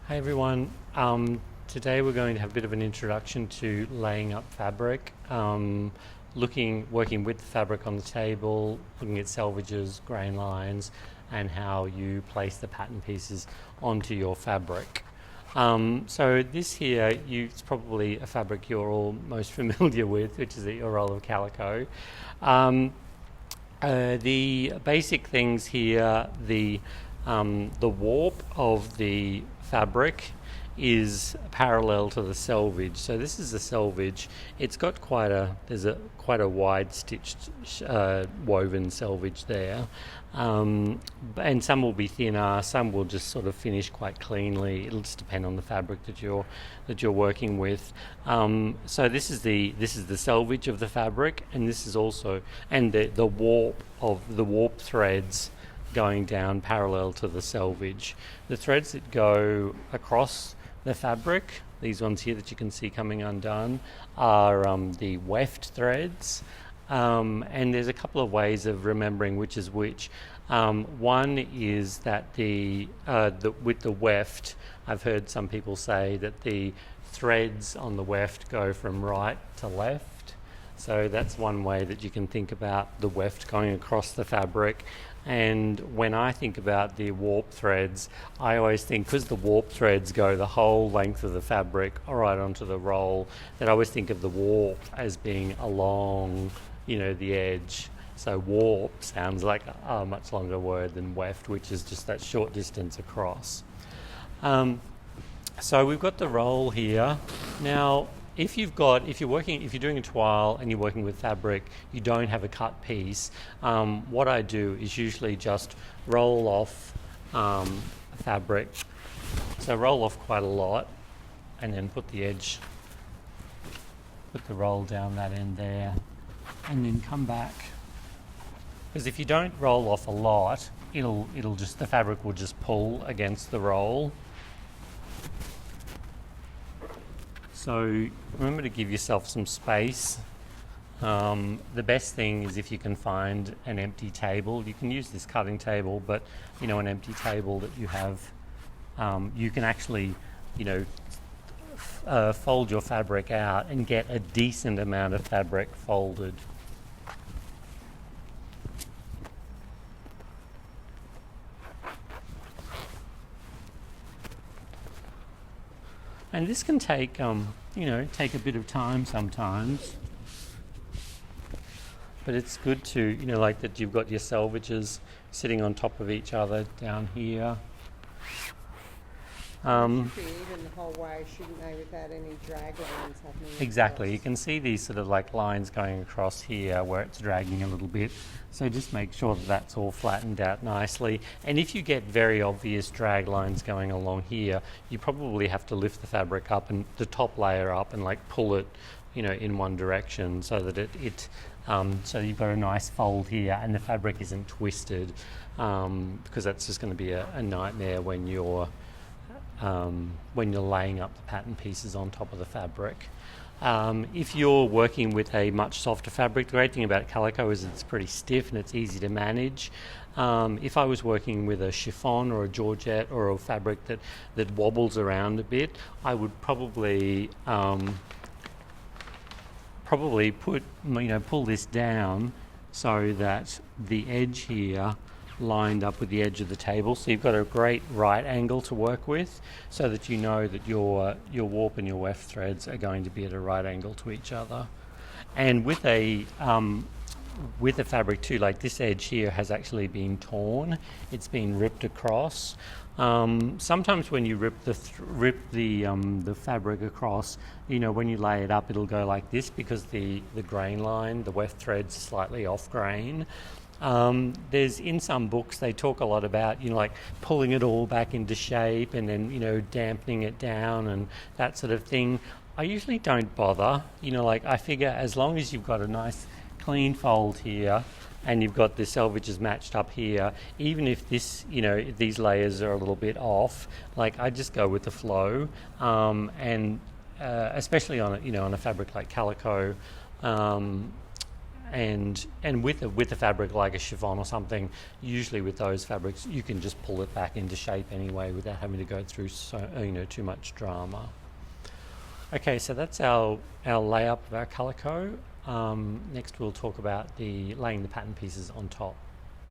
Hey everyone, today we're going to have a bit of an introduction to laying up fabric, working with the fabric on the table, looking at selvedges, grain lines, and how you place the pattern pieces onto your fabric. So this here, it's probably a fabric you're all most familiar with, which is your roll of calico. The basic things here, the warp of the fabric is parallel to the selvage. So this is the selvage. It's got quite a wide stitched woven selvage there, and some will be thinner, some will just sort of finish quite cleanly. It'll just depend on the fabric that you're working with. So this is the selvage of the fabric, and this is also the warp of the warp threads going down parallel to the selvage. The threads that go across the fabric, these ones here that you can see coming undone, are the weft threads. And there's a couple of ways of remembering which is which. One is that with the weft, I've heard some people say that the threads on the weft go from right to left. So that's one way that you can think about the weft going across the fabric. And when I think about the warp threads, I always think, because the warp threads go the whole length of the fabric right onto the roll, that I always think of the warp as being along, the edge. So warp sounds like a much longer word than weft, which is just that short distance across. So we've got the roll here. Now, if you're doing a toile and you're working with fabric, you don't have a cut piece, what I do is usually just roll off fabric. So roll off quite a lot and then put the roll down that end there, and then come back. Because if you don't roll off a lot, the fabric will just pull against the roll. So remember to give yourself some space. The best thing is if you can find an empty table. You can use this cutting table, but an empty table that you have, you can actually, fold your fabric out and get a decent amount of fabric folded. And this can take a bit of time sometimes. But it's good to, like that you've got your selvedges sitting on top of each other down here. Should be even the whole way, shouldn't they, without any drag lines happening? Exactly. You across. can see these sort of like lines going across here where it's dragging a little bit. So just make sure that that's all flattened out nicely. And if you get very obvious drag lines going along here, you probably have to lift the fabric up and the top layer up and like pull it, in one direction so that so you've got a nice fold here and the fabric isn't twisted, because that's just going to be a nightmare when you're laying up the pattern pieces on top of the fabric. If you're working with a much softer fabric, the great thing about calico is it's pretty stiff and it's easy to manage. If I was working with a chiffon or a georgette or a fabric that wobbles around a bit, I would probably pull this down so that the edge here lined up with the edge of the table, so you've got a great right angle to work with, so that you know that your warp and your weft threads are going to be at a right angle to each other. And with a fabric too, like this edge here has actually been torn, it's been ripped across. Sometimes when you rip the fabric across, when you lay it up, it'll go like this because the grain line, the weft thread's slightly off grain. There's in some books they talk a lot about like pulling it all back into shape and then dampening it down and that sort of thing. I usually don't bother. I figure as long as you've got a nice clean fold here and you've got the selvedges matched up here, even if if these layers are a little bit off, like I just go with the flow, and especially on a fabric like calico. and with a fabric like a chiffon or something, usually with those fabrics you can just pull it back into shape anyway without having to go through too much drama. Okay, so that's our layup of our calico. Next we'll talk about laying the pattern pieces on top.